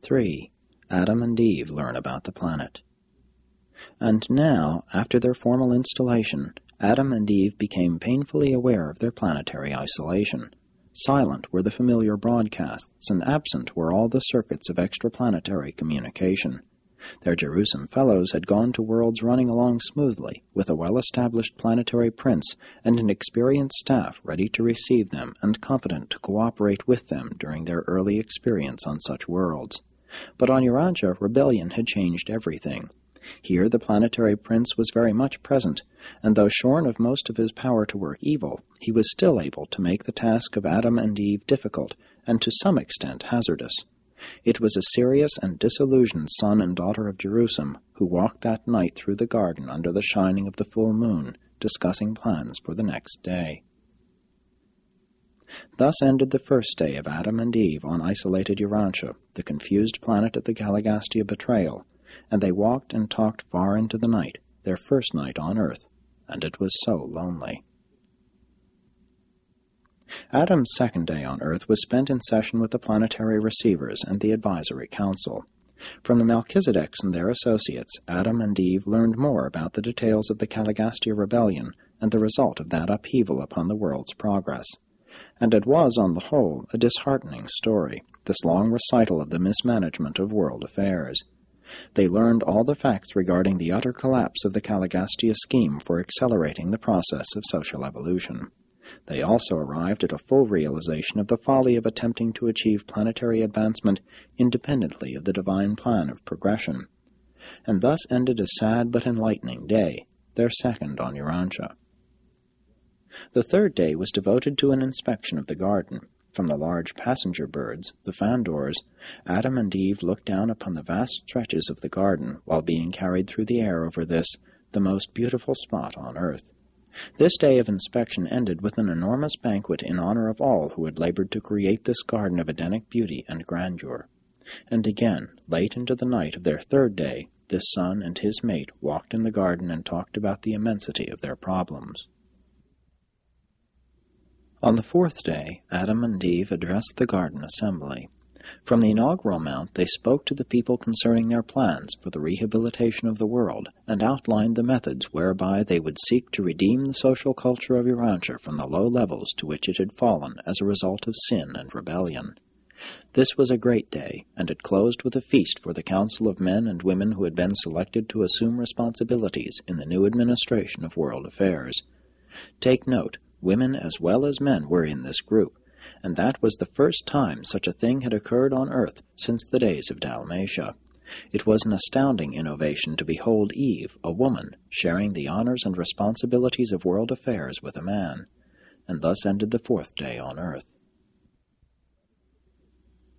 3. Adam and Eve learn about the planet. And now, after their formal installation, Adam and Eve became painfully aware of their planetary isolation. Silent were the familiar broadcasts, and absent were all the circuits of extraplanetary communication. Their Jerusalem fellows had gone to worlds running along smoothly, with a well-established planetary prince and an experienced staff ready to receive them and competent to cooperate with them during their early experience on such worlds. But on Urantia, rebellion had changed everything. Here the planetary prince was very much present, and though shorn of most of his power to work evil, he was still able to make the task of Adam and Eve difficult, and to some extent hazardous. It was a serious and disillusioned son and daughter of Jerusalem who walked that night through the garden under the shining of the full moon, discussing plans for the next day. Thus ended the first day of Adam and Eve on isolated Urantia, the confused planet of the Galligastia betrayal, and they walked and talked far into the night, their first night on Earth, and it was so lonely. Adam's second day on Earth was spent in session with the planetary receivers and the advisory council. From the Melchizedeks and their associates, Adam and Eve learned more about the details of the Galligastia rebellion and the result of that upheaval upon the world's progress. And it was, on the whole, a disheartening story, this long recital of the mismanagement of world affairs. They learned all the facts regarding the utter collapse of the Galligastia scheme for accelerating the process of social evolution. They also arrived at a full realization of the folly of attempting to achieve planetary advancement independently of the divine plan of progression. And thus ended a sad but enlightening day, their second on Urantia. The third day was devoted to an inspection of the garden. From the large passenger birds, the fandors, Adam and Eve looked down upon the vast stretches of the garden while being carried through the air over this, the most beautiful spot on earth. This day of inspection ended with an enormous banquet in honor of all who had labored to create this garden of Edenic beauty and grandeur. And again, late into the night of their third day, this son and his mate walked in the garden and talked about the immensity of their problems. On the fourth day, Adam and Eve addressed the garden assembly. From the inaugural mount they spoke to the people concerning their plans for the rehabilitation of the world and outlined the methods whereby they would seek to redeem the social culture of Urantia from the low levels to which it had fallen as a result of sin and rebellion. This was a great day, and it closed with a feast for the council of men and women who had been selected to assume responsibilities in the new administration of world affairs. Take note, women as well as men were in this group, and that was the first time such a thing had occurred on Earth since the days of Dalmatia. It was an astounding innovation to behold Eve, a woman, sharing the honors and responsibilities of world affairs with a man, and thus ended the fourth day on Earth.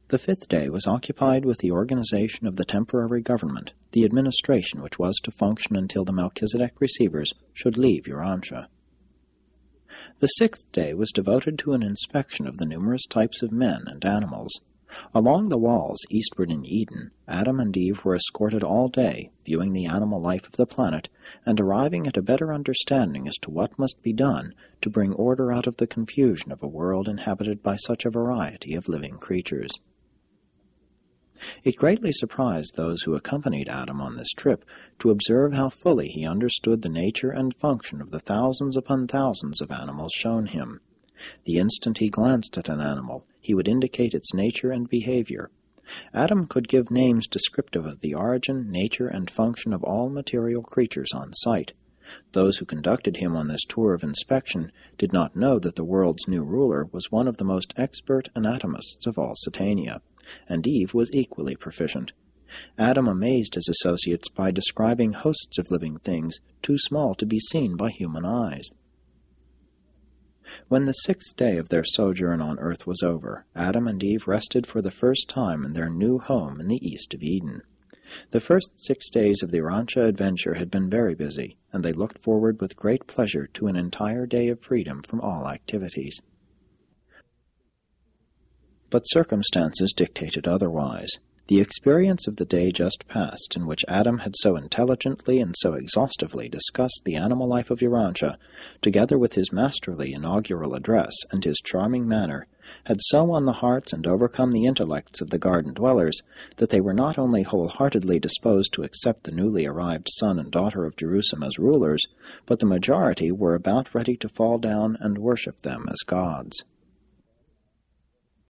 The fifth day was occupied with the organization of the temporary government, the administration which was to function until the Melchizedek receivers should leave Urantia. The sixth day was devoted to an inspection of the numerous types of men and animals. Along the walls eastward in Eden, Adam and Eve were escorted all day, viewing the animal life of the planet, and arriving at a better understanding as to what must be done to bring order out of the confusion of a world inhabited by such a variety of living creatures. It greatly surprised those who accompanied Adam on this trip to observe how fully he understood the nature and function of the thousands upon thousands of animals shown him. The instant he glanced at an animal, he would indicate its nature and behavior. Adam could give names descriptive of the origin, nature, and function of all material creatures on sight. Those who conducted him on this tour of inspection did not know that the world's new ruler was one of the most expert anatomists of all Satania, and Eve was equally proficient. Adam amazed his associates by describing hosts of living things too small to be seen by human eyes. When the sixth day of their sojourn on earth was over, Adam and Eve rested for the first time in their new home in the east of Eden. The first 6 days of the Urantia adventure had been very busy, and they looked forward with great pleasure to an entire day of freedom from all activities. But circumstances dictated otherwise. The experience of the day just past, in which Adam had so intelligently and so exhaustively discussed the animal life of Urantia, together with his masterly inaugural address and his charming manner, had so won the hearts and overcome the intellects of the garden dwellers that they were not only wholeheartedly disposed to accept the newly arrived son and daughter of Jerusalem as rulers, but the majority were about ready to fall down and worship them as gods.